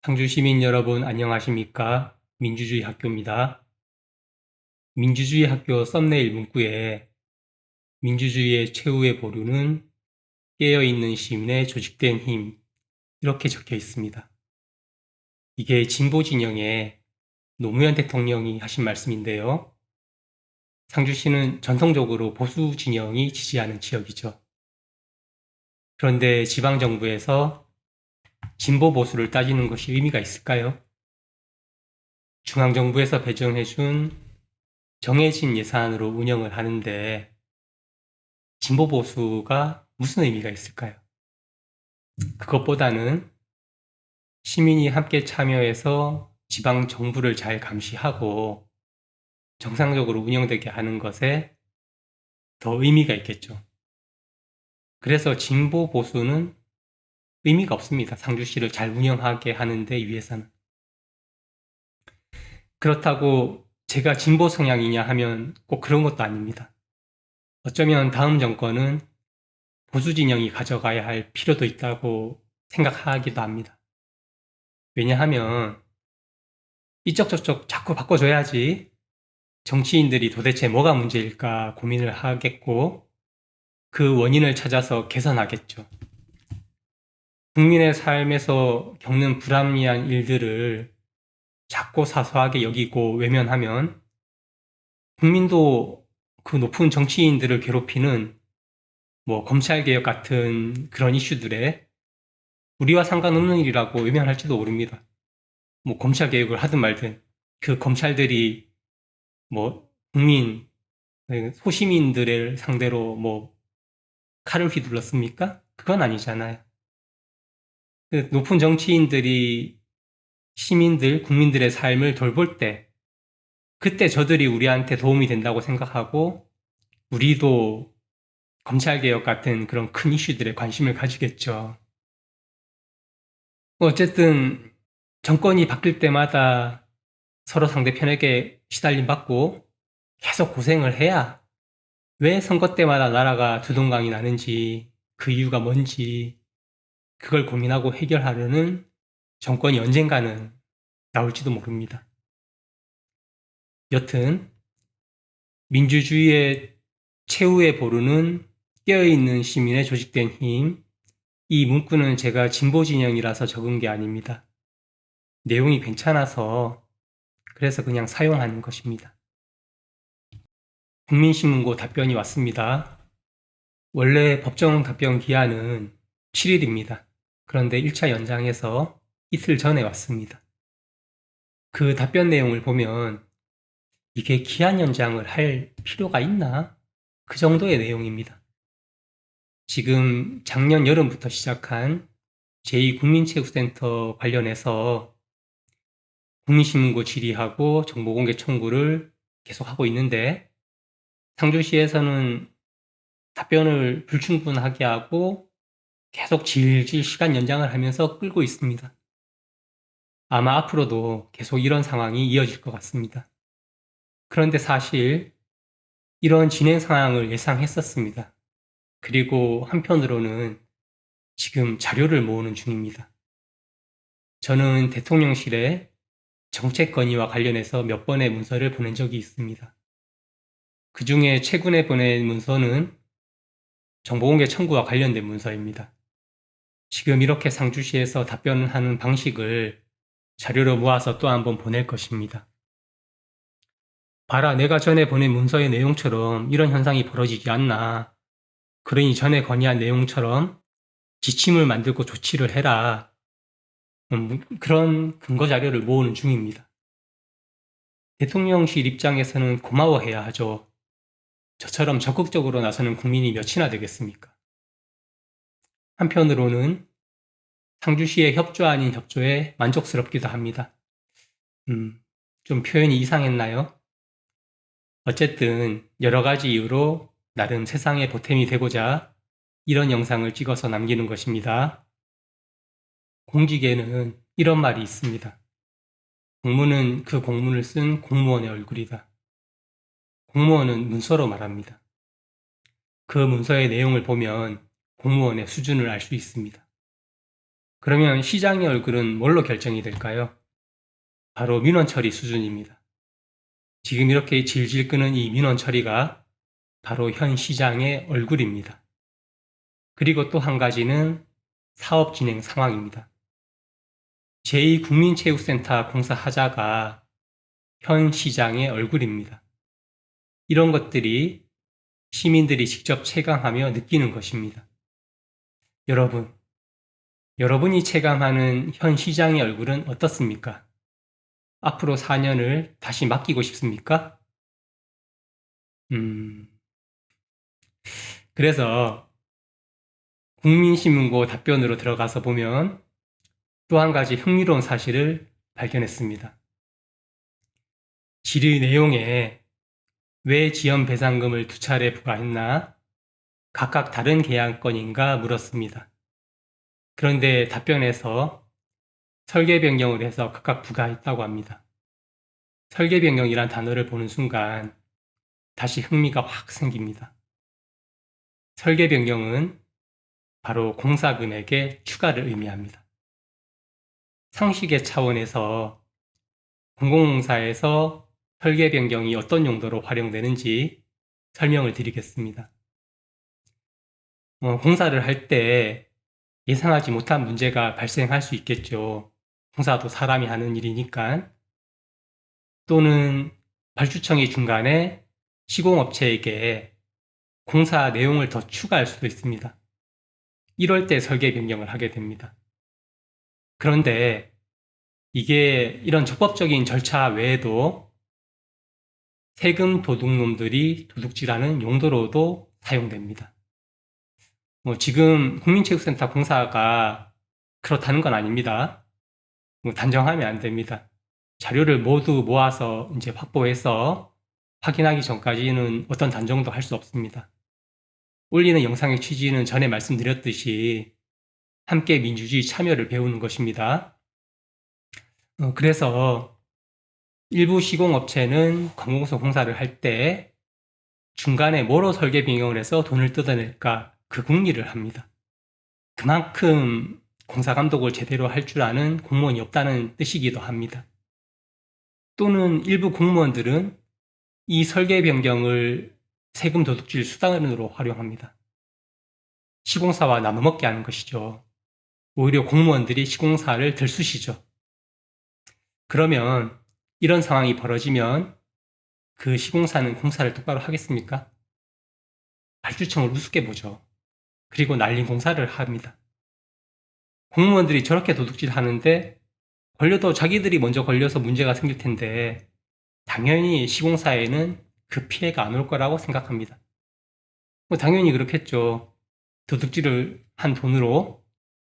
상주 시민 여러분 안녕하십니까? 민주주의 학교입니다. 민주주의 학교 썸네일 문구에 민주주의의 최후의 보루는 깨어있는 시민의 조직된 힘 이렇게 적혀 있습니다. 이게 진보 진영의 노무현 대통령이 하신 말씀인데요. 상주시는 전통적으로 보수 진영이 지지하는 지역이죠. 그런데 지방정부에서 진보 보수를 따지는 것이 의미가 있을까요? 중앙정부에서 배정해준 정해진 예산으로 운영을 하는데 진보 보수가 무슨 의미가 있을까요? 그것보다는 시민이 함께 참여해서 지방 정부를 잘 감시하고 정상적으로 운영되게 하는 것에 더 의미가 있겠죠. 그래서 진보 보수는 의미가 없습니다. 상주시를 잘 운영하게 하는 데 위해서는. 그렇다고 제가 진보 성향이냐 하면 꼭 그런 것도 아닙니다. 어쩌면 다음 정권은 보수 진영이 가져가야 할 필요도 있다고 생각하기도 합니다. 왜냐하면 이쪽 저쪽 자꾸 바꿔줘야지 정치인들이 도대체 뭐가 문제일까 고민을 하겠고 그 원인을 찾아서 개선하겠죠. 국민의 삶에서 겪는 불합리한 일들을 작고 사소하게 여기고 외면하면 국민도 그 높은 정치인들을 괴롭히는 검찰개혁 같은 그런 이슈들에 우리와 상관없는 일이라고 외면할지도 모릅니다. 검찰개혁을 하든 말든 그 검찰들이 국민, 소시민들을 상대로 칼을 휘둘렀습니까? 그건 아니잖아요. 그 높은 정치인들이 시민들, 국민들의 삶을 돌볼 때, 그때 저들이 우리한테 도움이 된다고 생각하고, 우리도 검찰개혁 같은 그런 큰 이슈들에 관심을 가지겠죠. 어쨌든, 정권이 바뀔 때마다 서로 상대편에게 시달림받고 계속 고생을 해야 왜 선거 때마다 나라가 두동강이 나는지, 그 이유가 뭔지, 그걸 고민하고 해결하려는 정권이 언젠가는 나올지도 모릅니다. 여튼 민주주의의 최후의 보루는 깨어있는 시민의 조직된 힘. 이 문구는 제가 진보 진영이라서 적은 게 아닙니다. 내용이 괜찮아서 그래서 그냥 사용하는 것입니다. 국민신문고 답변이 왔습니다. 원래 법정 답변 기한은 7일입니다. 그런데 1차 연장해서 이틀 전에 왔습니다. 그 답변 내용을 보면 이게 기한 연장을 할 필요가 있나? 그 정도의 내용입니다. 지금 작년 여름부터 시작한 제2국민체육센터 관련해서 국민신문고 질의하고 정보공개 청구를 계속하고 있는데 상주시에서는 답변을 불충분하게 하고 계속 질질 시간 연장을 하면서 끌고 있습니다. 아마 앞으로도 계속 이런 상황이 이어질 것 같습니다. 그런데 사실 이런 진행 상황을 예상했었습니다. 그리고 한편으로는 지금 자료를 모으는 중입니다. 저는 대통령실에 정책 건의와 관련해서 몇 번의 문서를 보낸 적이 있습니다. 그 중에 최근에 보낸 문서는 정보공개 청구와 관련된 문서입니다. 지금 이렇게 상주시에서 답변하는 방식을 자료로 모아서 또 한번 보낼 것입니다. 봐라, 내가 전에 보낸 문서의 내용처럼 이런 현상이 벌어지지 않나. 그러니 전에 건의한 내용처럼 지침을 만들고 조치를 해라. 그런 근거 자료를 모으는 중입니다. 대통령실 입장에서는 고마워해야 하죠. 저처럼 적극적으로 나서는 국민이 몇이나 되겠습니까? 한편으로는 상주시의 협조 아닌 협조에 만족스럽기도 합니다. 좀 표현이 이상했나요? 어쨌든 여러 가지 이유로 나름 세상에 보탬이 되고자 이런 영상을 찍어서 남기는 것입니다. 공직에는 이런 말이 있습니다. 공무는 그 공문을 쓴 공무원의 얼굴이다. 공무원은 문서로 말합니다. 그 문서의 내용을 보면 공무원의 수준을 알 수 있습니다. 그러면 시장의 얼굴은 뭘로 결정이 될까요? 바로 민원 처리 수준입니다. 지금 이렇게 질질 끄는 이 민원 처리가 바로 현 시장의 얼굴입니다. 그리고 또 한 가지는 사업 진행 상황입니다. 제2국민체육센터 공사 하자가 현 시장의 얼굴입니다. 이런 것들이 시민들이 직접 체감하며 느끼는 것입니다. 여러분이 체감하는 현 시장의 얼굴은 어떻습니까? 앞으로 4년을 다시 맡기고 싶습니까? 그래서 국민신문고 답변으로 들어가서 보면 또 한 가지 흥미로운 사실을 발견했습니다. 질의 내용에 왜 지연배상금을 2차례 부과했나? 각각 다른 계약건인가 물었습니다. 그런데 답변에서 설계 변경을 해서 각각 부과했다고 합니다. 설계 변경이란 단어를 보는 순간 다시 흥미가 확 생깁니다. 설계 변경은 바로 공사 금액의 추가를 의미합니다. 상식의 차원에서 공공공사에서 설계 변경이 어떤 용도로 활용되는지 설명을 드리겠습니다. 공사를 할 때 예상하지 못한 문제가 발생할 수 있겠죠. 공사도 사람이 하는 일이니까. 또는 발주청이 중간에 시공업체에게 공사 내용을 더 추가할 수도 있습니다. 이럴 때 설계 변경을 하게 됩니다. 그런데 이게 이런 적법적인 절차 외에도 세금 도둑놈들이 도둑질하는 용도로도 사용됩니다. 지금 국민체육센터 공사가 그렇다는 건 아닙니다. 단정하면 안 됩니다. 자료를 모두 모아서 이제 확보해서 확인하기 전까지는 어떤 단정도 할 수 없습니다. 올리는 영상의 취지는 전에 말씀드렸듯이 함께 민주주의 참여를 배우는 것입니다. 그래서 일부 시공업체는 관공서 공사를 할 때 중간에 뭐로 설계 변경을 해서 돈을 뜯어낼까 그 궁리를 합니다. 그만큼 공사 감독을 제대로 할 줄 아는 공무원이 없다는 뜻이기도 합니다. 또는 일부 공무원들은 이 설계 변경을 세금 도둑질 수단으로 활용합니다. 시공사와 나눠먹게 하는 것이죠. 오히려 공무원들이 시공사를 들쑤시죠. 그러면 이런 상황이 벌어지면 그 시공사는 공사를 똑바로 하겠습니까? 발주청을 우습게 보죠. 그리고 날린 공사를 합니다. 공무원들이 저렇게 도둑질 하는데 걸려도 자기들이 먼저 걸려서 문제가 생길 텐데 당연히 시공사에는 그 피해가 안 올 거라고 생각합니다. 당연히 그렇겠죠. 도둑질을 한 돈으로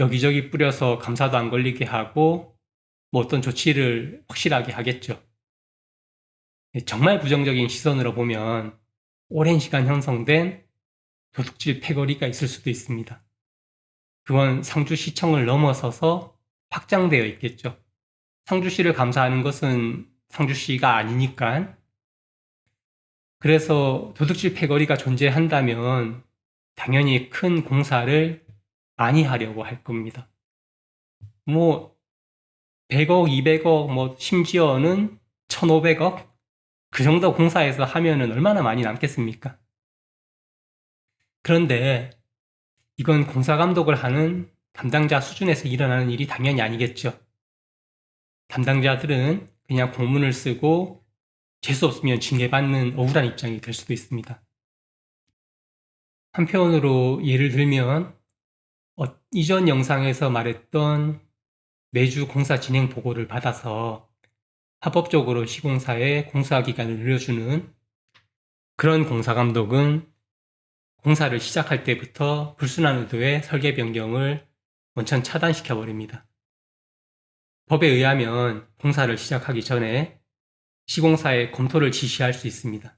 여기저기 뿌려서 감사도 안 걸리게 하고 어떤 조치를 확실하게 하겠죠. 정말 부정적인 시선으로 보면 오랜 시간 형성된 도둑질 패거리가 있을 수도 있습니다. 그건 상주시청을 넘어서서 확장되어 있겠죠. 상주시를 감사하는 것은 상주시가 아니니까. 그래서 도둑질 패거리가 존재한다면 당연히 큰 공사를 많이 하려고 할 겁니다. 100억, 200억, 심지어는 1,500억? 그 정도 공사에서 하면은 얼마나 많이 남겠습니까? 그런데 이건 공사 감독을 하는 담당자 수준에서 일어나는 일이 당연히 아니겠죠. 담당자들은 그냥 공문을 쓰고 재수 없으면 징계받는 억울한 입장이 될 수도 있습니다. 한편으로 예를 들면 이전 영상에서 말했던 매주 공사 진행 보고를 받아서 합법적으로 시공사에 공사 기간을 늘려주는 그런 공사 감독은 공사를 시작할 때부터 불순한 의도의 설계 변경을 원천 차단시켜 버립니다. 법에 의하면 공사를 시작하기 전에 시공사에 검토를 지시할 수 있습니다.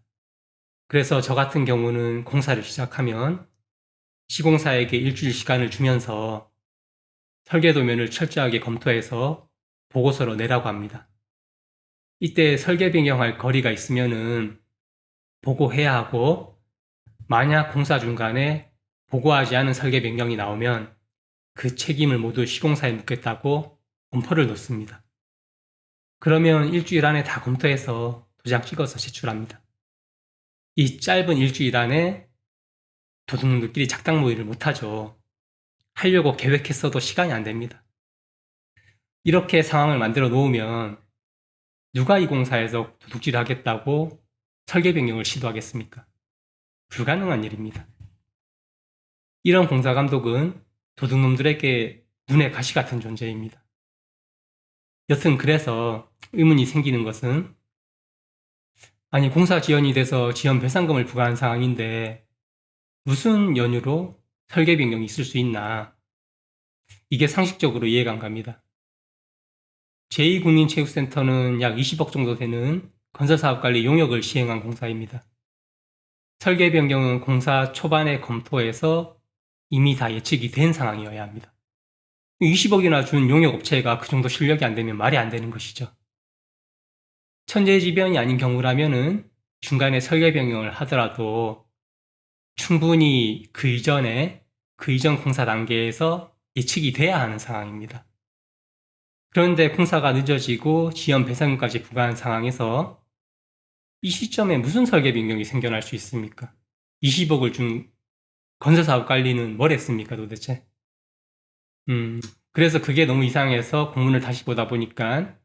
그래서 저 같은 경우는 공사를 시작하면 시공사에게 일주일 시간을 주면서 설계도면을 철저하게 검토해서 보고서로 내라고 합니다. 이때 설계 변경할 거리가 있으면은 보고해야 하고 만약 공사 중간에 보고하지 않은 설계 변경이 나오면 그 책임을 모두 시공사에 묻겠다고 엄포를 놓습니다. 그러면 일주일 안에 다 검토해서 도장 찍어서 제출합니다. 이 짧은 일주일 안에 도둑놈들끼리 작당 모의를 못하죠. 하려고 계획했어도 시간이 안 됩니다. 이렇게 상황을 만들어 놓으면 누가 이 공사에서 도둑질을 하겠다고 설계 변경을 시도하겠습니까? 불가능한 일입니다. 이런 공사 감독은 도둑놈들에게 눈의 가시 같은 존재입니다. 여튼 그래서 의문이 생기는 것은, 아니 공사 지연이 돼서 지연 배상금을 부과한 상황인데 무슨 연유로 설계 변경이 있을 수 있나, 이게 상식적으로 이해가 안 갑니다. 제2국민체육센터는 약 20억 정도 되는 건설사업관리 용역을 시행한 공사입니다. 설계 변경은 공사 초반에 검토해서 이미 다 예측이 된 상황이어야 합니다. 20억이나 준 용역업체가 그 정도 실력이 안 되면 말이 안 되는 것이죠. 천재지변이 아닌 경우라면은 중간에 설계 변경을 하더라도 충분히 그 이전 공사 단계에서 예측이 돼야 하는 상황입니다. 그런데 공사가 늦어지고 지연 배상금까지 부과한 상황에서 이 시점에 무슨 설계 변경이 생겨날 수 있습니까? 20억을 준 건설사업 관리는 뭘 했습니까 도대체? 그래서 그게 너무 이상해서 공문을 다시 보다 보니까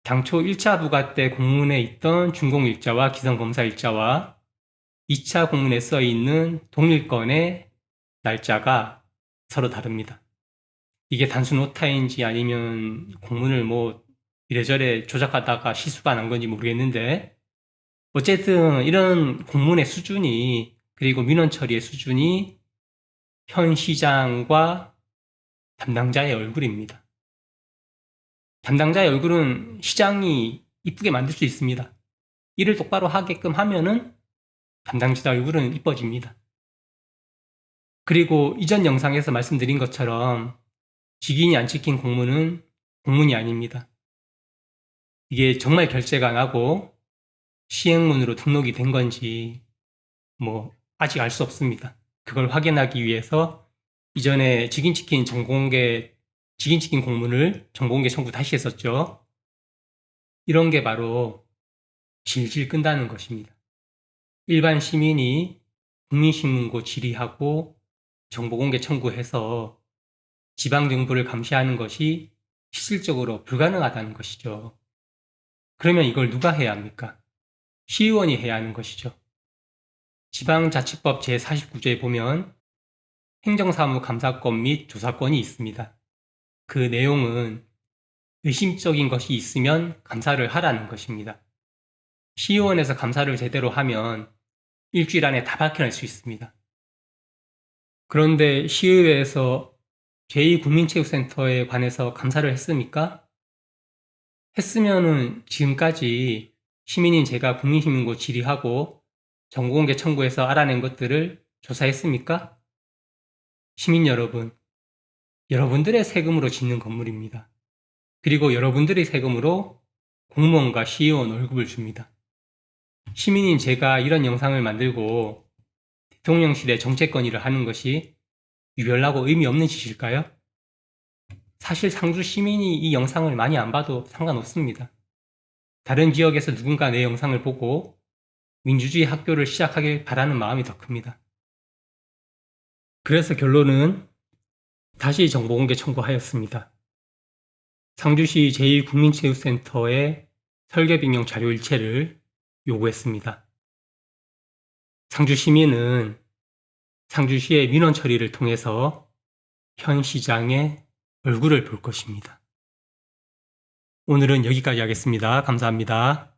당초 1차 부가 때 공문에 있던 준공일자와 기성검사일자와 2차 공문에 써있는 동일 건의 날짜가 서로 다릅니다. 이게 단순 오타인지 아니면 공문을 뭐 이래저래 조작하다가 실수가 난 건지 모르겠는데, 어쨌든 이런 공문의 수준이, 그리고 민원 처리의 수준이 현 시장과 담당자의 얼굴입니다. 담당자의 얼굴은 시장이 이쁘게 만들 수 있습니다. 일을 똑바로 하게끔 하면은 담당자 얼굴은 이뻐집니다. 그리고 이전 영상에서 말씀드린 것처럼 직인이 안 찍힌 공문은 공문이 아닙니다. 이게 정말 결제가 나고 시행문으로 등록이 된 건지 뭐 아직 알 수 없습니다. 그걸 확인하기 위해서 이전에 직인 찍힌 공문을 정보공개 청구 다시 했었죠. 이런 게 바로 질질 끈다는 것입니다. 일반 시민이 국민신문고 질의하고 정보공개 청구해서 지방정부를 감시하는 것이 실질적으로 불가능하다는 것이죠. 그러면 이걸 누가 해야 합니까? 시의원이 해야 하는 것이죠. 지방자치법 제49조에 보면 행정사무감사권 및 조사권이 있습니다. 그 내용은 의심적인 것이 있으면 감사를 하라는 것입니다. 시의원에서 감사를 제대로 하면 일주일 안에 다 밝혀낼 수 있습니다. 그런데 시의회에서 제2국민체육센터에 관해서 감사를 했습니까? 했으면은 지금까지 시민인 제가 국민신문고 질의하고 정보공개 청구해서 알아낸 것들을 조사했습니까? 시민 여러분, 여러분들의 세금으로 짓는 건물입니다. 그리고 여러분들의 세금으로 공무원과 시의원 월급을 줍니다. 시민인 제가 이런 영상을 만들고 대통령실에 정책 건의를 하는 것이 유별나고 의미 없는 짓일까요? 사실 상주 시민이 이 영상을 많이 안 봐도 상관없습니다. 다른 지역에서 누군가 내 영상을 보고 민주주의 학교를 시작하길 바라는 마음이 더 큽니다. 그래서 결론은 다시 정보공개 청구하였습니다. 상주시 제1국민체육센터의 설계 변경 자료 일체를 요구했습니다. 상주 시민은 상주시의 민원 처리를 통해서 현 시장의 얼굴을 볼 것입니다. 오늘은 여기까지 하겠습니다. 감사합니다.